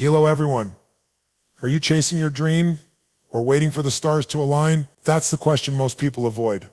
Hello everyone. Are you chasing your dream or waiting for the stars to align? That's the question most people avoid.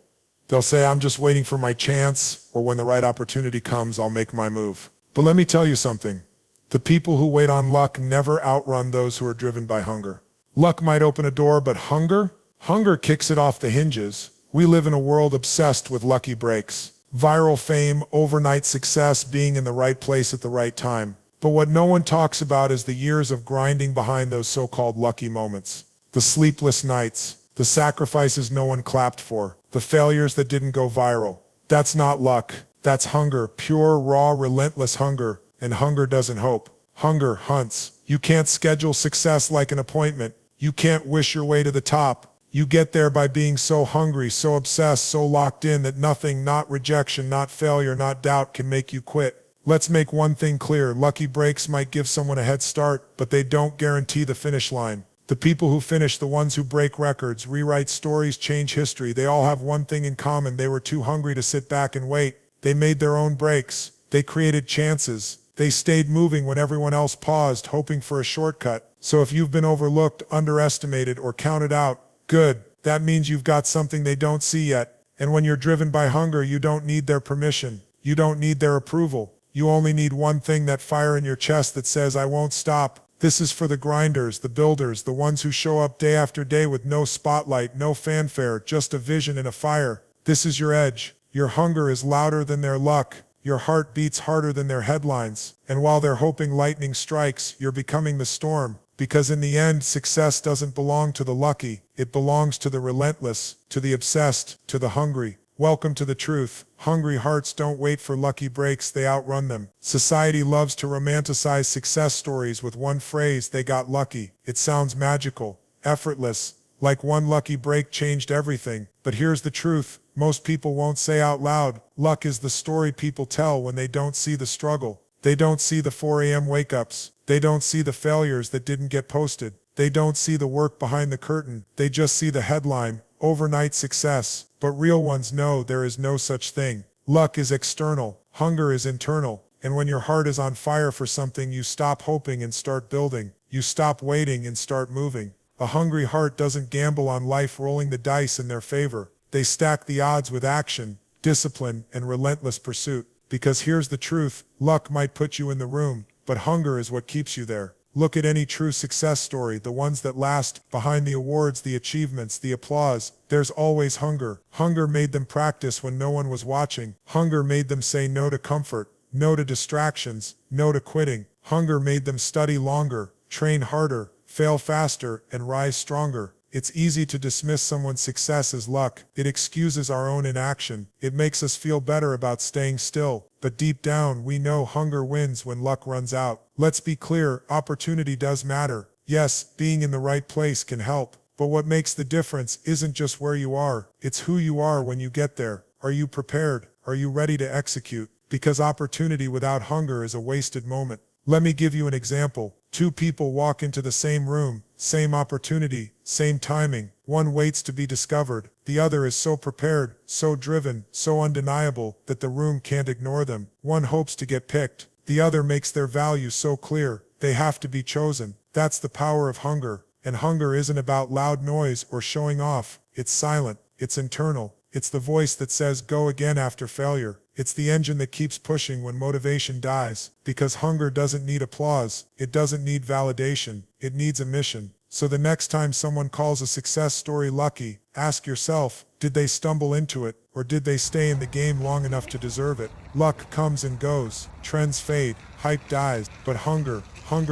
They'll say, I'm just waiting for my chance, or when the right opportunity comes, I'll make my move. But let me tell you something. The people who wait on luck never outrun those who are driven by hunger. Luck might open a door, but hunger kicks it off the hinges. We live in a world obsessed with lucky breaks. Viral fame, overnight success, being in the right place at the right time. But what no one talks about is the years of grinding behind those so-called lucky moments. The sleepless nights, the sacrifices no one clapped for, the failures that didn't go viral. That's not luck. That's hunger, pure, raw, relentless hunger. And hunger doesn't hope. Hunger hunts. You can't schedule success like an appointment. You can't wish your way to the top. You get there by being so hungry, so obsessed, so locked in that nothing, not rejection, not failure, not doubt can make you quit. Let's make one thing clear. Lucky breaks might give someone a head start, but they don't guarantee the finish line. The people who finish, the ones who break records, rewrite stories, change history, they all have one thing in common. They were too hungry to sit back and wait. They made their own breaks. They created chances. They stayed moving when everyone else paused, hoping for a shortcut. So if you've been overlooked, underestimated, or counted out, good. That means you've got something they don't see yet. And when you're driven by hunger, you don't need their permission. You don't need their approval. You only need one thing, that fire in your chest that says, I won't stop. This is for the grinders, the builders, the ones who show up day after day with no spotlight, no fanfare, just a vision and a fire. This is your edge. Your hunger is louder than their luck. Your heart beats harder than their headlines. And while they're hoping lightning strikes, you're becoming the storm. Because in the end, success doesn't belong to the lucky. It belongs to the relentless, to the obsessed, to the hungry. Welcome to the truth. Hungry hearts don't wait for lucky breaks, they outrun them. Society loves to romanticize success stories with one phrase, they got lucky. It sounds magical, effortless, like one lucky break changed everything. But here's the truth, most people won't say out loud. Luck is the story people tell when they don't see the struggle. They don't see the 4 a.m. wake-ups. They don't see the failures that didn't get posted. They don't see the work behind the curtain. They just see the headline, overnight success. But real ones know there is no such thing. Luck is external. Hunger is internal. And when your heart is on fire for something, you stop hoping and start building. You stop waiting and start moving. A hungry heart doesn't gamble on life rolling the dice in their favor. They stack the odds with action, discipline, and relentless pursuit. Because here's the truth, luck might put you in the room, but hunger is what keeps you there. Look at any true success story, the ones that last, behind the awards, the achievements, the applause. There's always hunger. Hunger made them practice when no one was watching. Hunger made them say no to comfort, no to distractions, no to quitting. Hunger made them study longer, train harder, fail faster, and rise stronger. It's easy to dismiss someone's success as luck. It excuses our own inaction. It makes us feel better about staying still. But deep down, we know hunger wins when luck runs out. Let's be clear, opportunity does matter. Yes, being in the right place can help. But what makes the difference isn't just where you are. It's who you are when you get there. Are you prepared? Are you ready to execute? Because opportunity without hunger is a wasted moment. Let me give you an example. Two people walk into the same room, same opportunity, same timing. One waits to be discovered. The other is so prepared, so driven, so undeniable that the room can't ignore them. One hopes to get picked. The other makes their value so clear, they have to be chosen. That's the power of hunger. And hunger isn't about loud noise or showing off. It's silent. It's internal. It's the voice that says go again after failure. It's the engine that keeps pushing when motivation dies. Because hunger doesn't need applause. It doesn't need validation. It needs a mission. So the next time someone calls a success story lucky, ask yourself, did they stumble into it, or did they stay in the game long enough to deserve it? Luck comes and goes. Trends fade. Hype dies. But hunger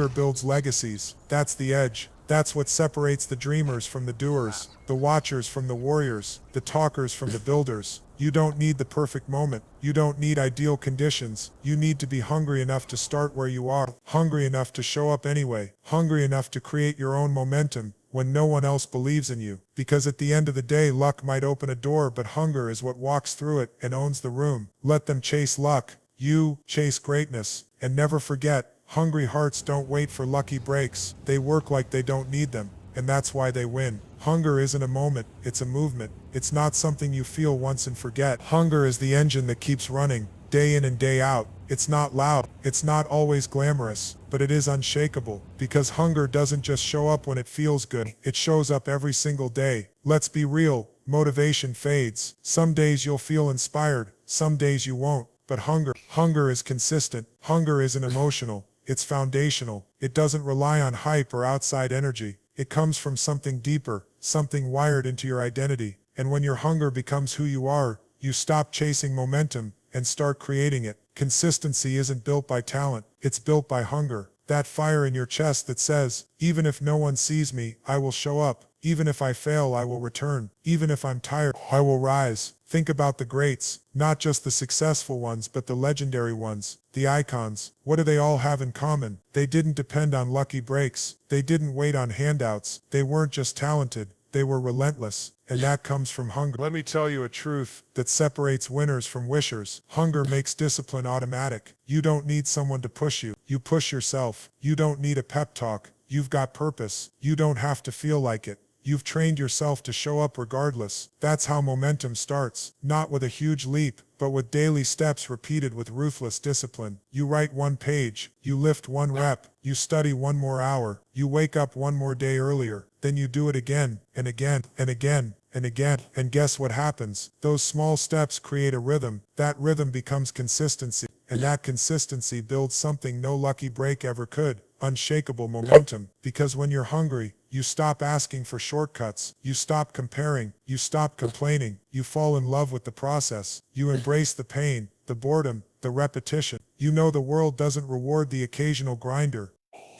builds legacies. That's the edge. That's what separates the dreamers from the doers, the watchers from the warriors, the talkers from the builders. You don't need the perfect moment. You don't need ideal conditions. You need to be hungry enough to start where you are, hungry enough to show up anyway, hungry enough to create your own momentum when no one else believes in you. Because at the end of the day, luck might open a door, but hunger is what walks through it and owns the room. Let them chase luck. You chase greatness. And never forget, hungry hearts don't wait for lucky breaks. They work like they don't need them. And that's why they win. Hunger isn't a moment, it's a movement. It's not something you feel once and forget. Hunger is the engine that keeps running, day in and day out. It's not loud, it's not always glamorous, but it is unshakable, because hunger doesn't just show up when it feels good, it shows up every single day. Let's be real, motivation fades. Some days you'll feel inspired, some days you won't, but hunger is consistent. Hunger isn't emotional, it's foundational. It doesn't rely on hype or outside energy. It comes from something deeper, something wired into your identity. And when your hunger becomes who you are, you stop chasing momentum and start creating it. Consistency isn't built by talent, it's built by hunger. That fire in your chest that says, even if no one sees me, I will show up. Even if I fail, I will return. Even if I'm tired, I will rise. Think about the greats, not just the successful ones, but the legendary ones, the icons. What do they all have in common? They didn't depend on lucky breaks. They didn't wait on handouts. They weren't just talented. They were relentless, and that comes from hunger. Let me tell you a truth that separates winners from wishers. Hunger makes discipline automatic. You don't need someone to push you. You push yourself. You don't need a pep talk. You've got purpose. You don't have to feel like it. You've trained yourself to show up regardless. That's how momentum starts, not with a huge leap, but with daily steps repeated with ruthless discipline. You write one page, you lift one rep, you study one more hour, you wake up one more day earlier, then you do it again, and again, and again, and again. And guess what happens? Those small steps create a rhythm. That rhythm becomes consistency, and that consistency builds something no lucky break ever could. Unshakable momentum. Because when you're hungry, you stop asking for shortcuts. You stop comparing. You stop complaining. You fall in love with the process. You embrace the pain, the boredom, the repetition. You know the world doesn't reward the occasional grinder.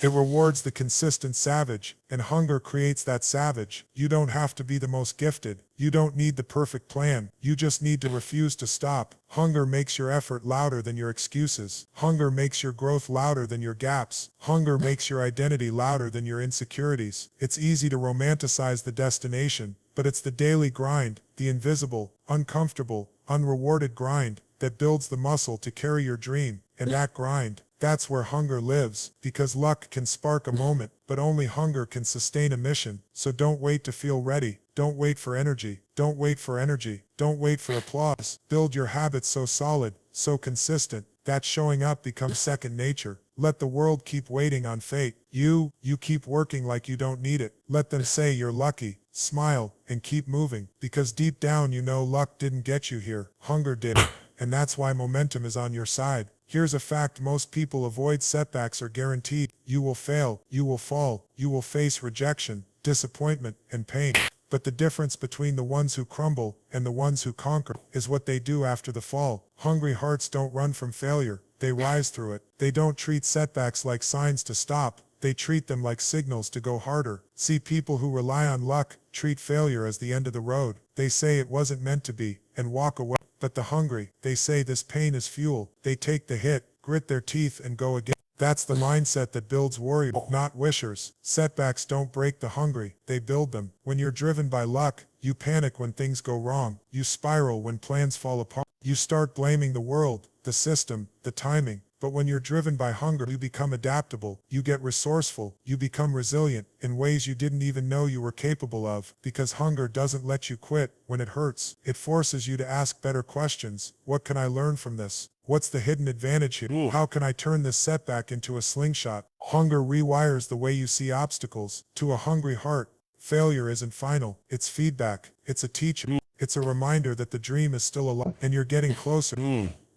It rewards the consistent savage, and hunger creates that savage. You don't have to be the most gifted. You don't need the perfect plan. You just need to refuse to stop. Hunger makes your effort louder than your excuses. Hunger makes your growth louder than your gaps. Hunger makes your identity louder than your insecurities. It's easy to romanticize the destination, but it's the daily grind, the invisible, uncomfortable, unrewarded grind, that builds the muscle to carry your dream. And that grind, that's where hunger lives, because luck can spark a moment, but only hunger can sustain a mission. So don't wait to feel ready. Don't wait for energy. Don't wait for energy. Don't wait for applause. Build your habits so solid, so consistent, that showing up becomes second nature. Let the world keep waiting on fate. You keep working like you don't need it. Let them say you're lucky. Smile and keep moving, because deep down you know luck didn't get you here. Hunger did it, and that's why momentum is on your side. Here's a fact most people avoid: setbacks are guaranteed. You will fail, you will fall, you will face rejection, disappointment, and pain. But the difference between the ones who crumble and the ones who conquer is what they do after the fall. Hungry hearts don't run from failure, they rise through it. They don't treat setbacks like signs to stop, they treat them like signals to go harder. See, people who rely on luck treat failure as the end of the road. They say it wasn't meant to be, and walk away. But the hungry, they say this pain is fuel. They take the hit, grit their teeth, and go again. That's the mindset that builds warriors, not wishers. Setbacks don't break the hungry, they build them. When you're driven by luck, you panic when things go wrong. You spiral when plans fall apart. You start blaming the world, the system, the timing. But when you're driven by hunger, you become adaptable, you get resourceful, you become resilient in ways you didn't even know you were capable of, because hunger doesn't let you quit when it hurts. It forces you to ask better questions. What can I learn from this? What's the hidden advantage here? How can I turn this setback into a slingshot? Hunger rewires the way you see obstacles. To a hungry heart, failure isn't final. It's feedback. It's a teacher. It's a reminder that the dream is still alive and you're getting closer.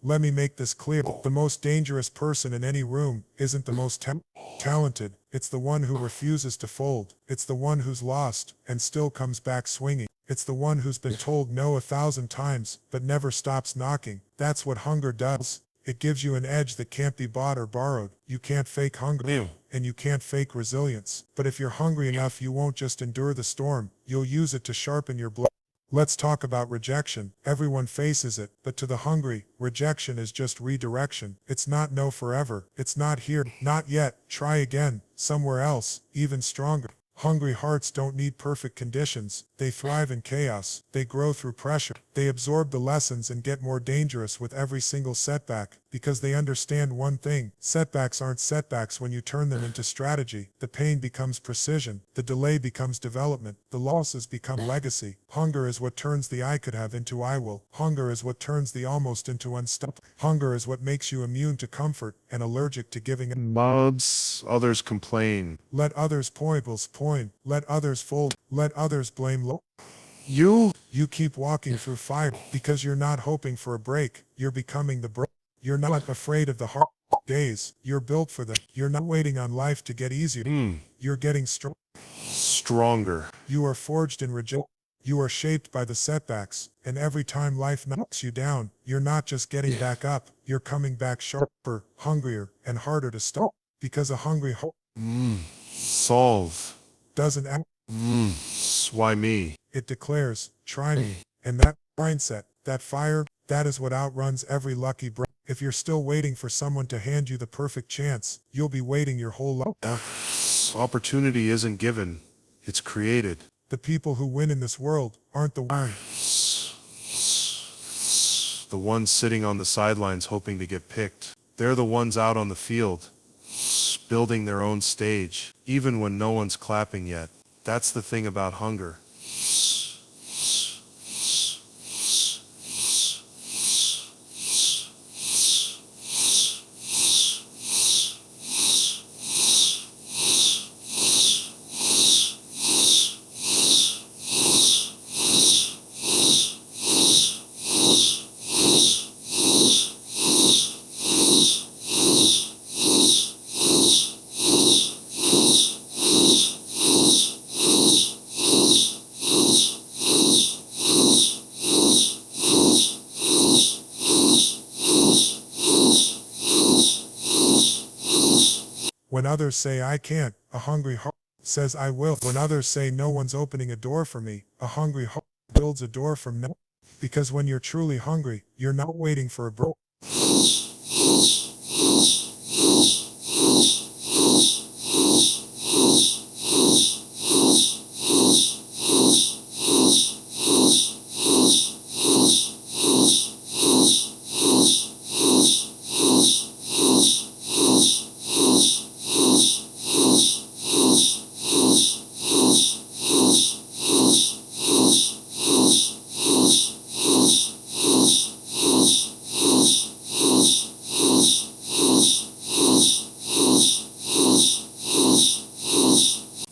Let me make this clear. The most dangerous person in any room isn't the most talented. It's the one who refuses to fold. It's the one who's lost and still comes back swinging. It's the one who's been told no 1,000 times, but never stops knocking. That's what hunger does. It gives you an edge that can't be bought or borrowed. You can't fake hunger, and you can't fake resilience. But if you're hungry enough, you won't just endure the storm. You'll use it to sharpen your blade. Let's talk about rejection. Everyone faces it, but to the hungry, rejection is just redirection. It's not no forever. It's not here, not yet. Try again, somewhere else, even stronger. Hungry hearts don't need perfect conditions. They thrive in chaos. They grow through pressure. They absorb the lessons and get more dangerous with every single setback, because they understand one thing: setbacks aren't setbacks when you turn them into strategy. The pain becomes precision. The delay becomes development. The losses become legacy. Hunger is what turns the I could have into I will. Hunger is what turns the almost into unstoppable. Hunger is what makes you immune to comfort and allergic to giving up. Mobs, others complain. Let others point. Let others fold. Let others blame. You keep walking through fire because you're not hoping for a break. You're becoming the break. You're not afraid of the hard days. You're built for them. You're not waiting on life to get easier. You're getting Stronger. You are forged in rejection. You are shaped by the setbacks, and every time life knocks you down, you're not just getting back up, you're coming back sharper, hungrier, and harder to stop. Because a hungry heart Solve. doesn't act. Why me? It declares, try me. And that mindset, that fire, that is what outruns every lucky break. If you're still waiting for someone to hand you the perfect chance, you'll be waiting your whole life. Opportunity isn't given, it's created. The people who win in this world aren't the ones sitting on the sidelines hoping to get picked. They're the ones out on the field, building their own stage, even when no one's clapping yet. That's the thing about hunger. When others say I can't, a hungry heart says I will. When others say no one's opening a door for me, a hungry heart builds a door from no. Because when you're truly hungry, you're not waiting for a break.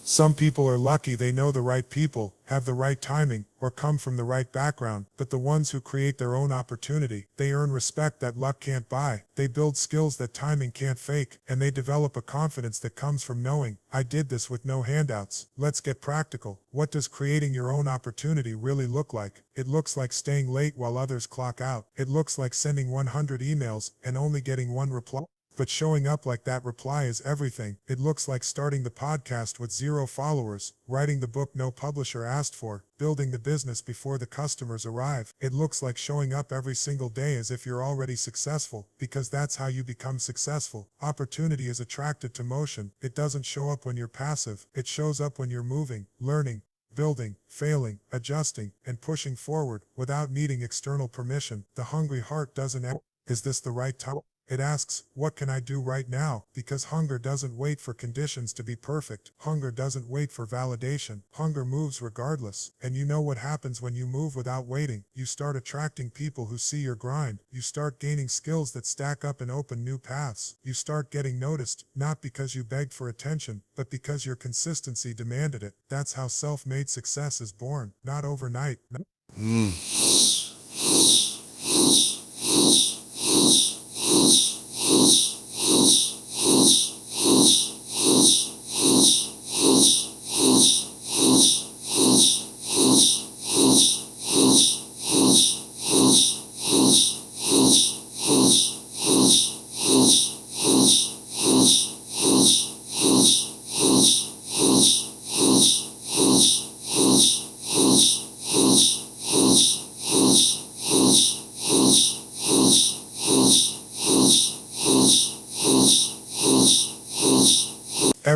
Some people are lucky they know the right people, have the right timing, or come from the right background, but the ones who create their own opportunity, they earn respect that luck can't buy, they build skills that timing can't fake, and they develop a confidence that comes from knowing, I did this with no handouts. Let's get practical. What does creating your own opportunity really look like? It looks like staying late while others clock out. It looks like sending 100 emails and only getting one reply. But showing up like that reply is everything. It looks like starting the podcast with 0 followers, writing the book no publisher asked for, building the business before the customers arrive. It looks like showing up every single day as if you're already successful, because that's how you become successful. Opportunity is attracted to motion. It doesn't show up when you're passive. It shows up when you're moving, learning, building, failing, adjusting, and pushing forward without needing external permission. The hungry heart doesn't ask, is this the right time? It asks, what can I do right now? Because hunger doesn't wait for conditions to be perfect. Hunger doesn't wait for validation. Hunger moves regardless. And you know what happens when you move without waiting? You start attracting people who see your grind. You start gaining skills that stack up and open new paths. You start getting noticed, not because you begged for attention, but because your consistency demanded it. That's how self-made success is born. Not overnight.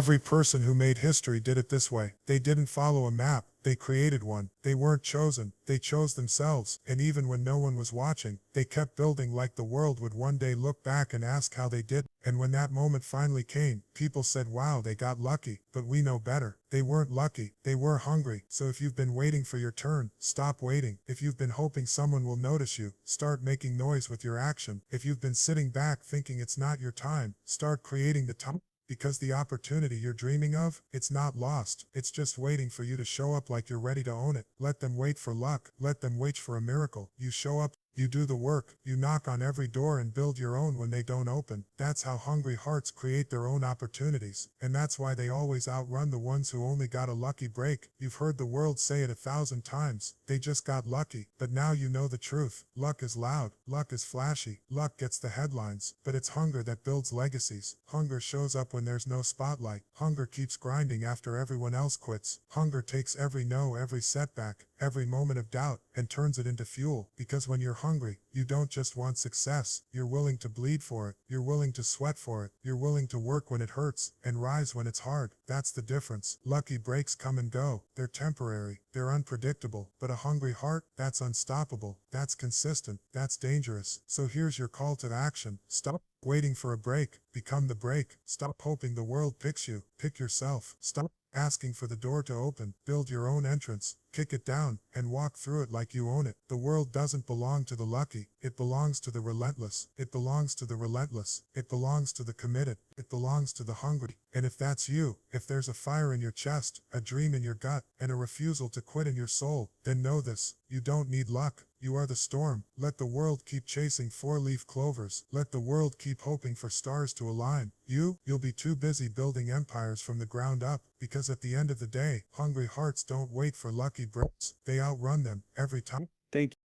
Every person who made history did it this way. They didn't follow a map. They created one. They weren't chosen. They chose themselves. And even when no one was watching, they kept building like the world would one day look back and ask how they did. And when that moment finally came, people said, wow, they got lucky. But we know better. They weren't lucky. They were hungry. So if you've been waiting for your turn, stop waiting. If you've been hoping someone will notice you, start making noise with your action. If you've been sitting back thinking it's not your time, start creating the time. Because the opportunity you're dreaming of, it's not lost. It's just waiting for you to show up like you're ready to own it. Let them wait for luck. Let them wait for a miracle. You show up. You do the work, you knock on every door and build your own when they don't open. That's how hungry hearts create their own opportunities. And that's why they always outrun the ones who only got a lucky break. You've heard the world say it 1,000 times. They just got lucky. But now you know the truth. Luck is loud. Luck is flashy. Luck gets the headlines. But it's hunger that builds legacies. Hunger shows up when there's no spotlight. Hunger keeps grinding after everyone else quits. Hunger takes every no, every setback, every moment of doubt, and turns it into fuel. Because when you're hungry, you don't just want success. You're willing to bleed for it. You're willing to sweat for it. You're willing to work when it hurts and rise when it's hard. That's the difference. Lucky breaks come and go. They're temporary. They're unpredictable. But a hungry heart, that's unstoppable. That's consistent. That's dangerous. So here's your call to action. Stop waiting for a break. Become the break. Stop hoping the world picks you. Pick yourself. Stop asking for the door to open. Build your own entrance. Kick it down and walk through it like you own it. The world doesn't belong to the lucky. It belongs to the relentless. It belongs to the relentless. It belongs to the committed. It belongs to the hungry. And if that's you, if there's a fire in your chest, a dream in your gut, and a refusal to quit in your soul, then know this. You don't need luck. You are the storm. Let the world keep chasing four-leaf clovers. Let the world keep hoping for stars to align. You'll be too busy building empires from the ground up, because at the end of the day, hungry hearts don't wait for lucky breaks. They outrun them every time. Thank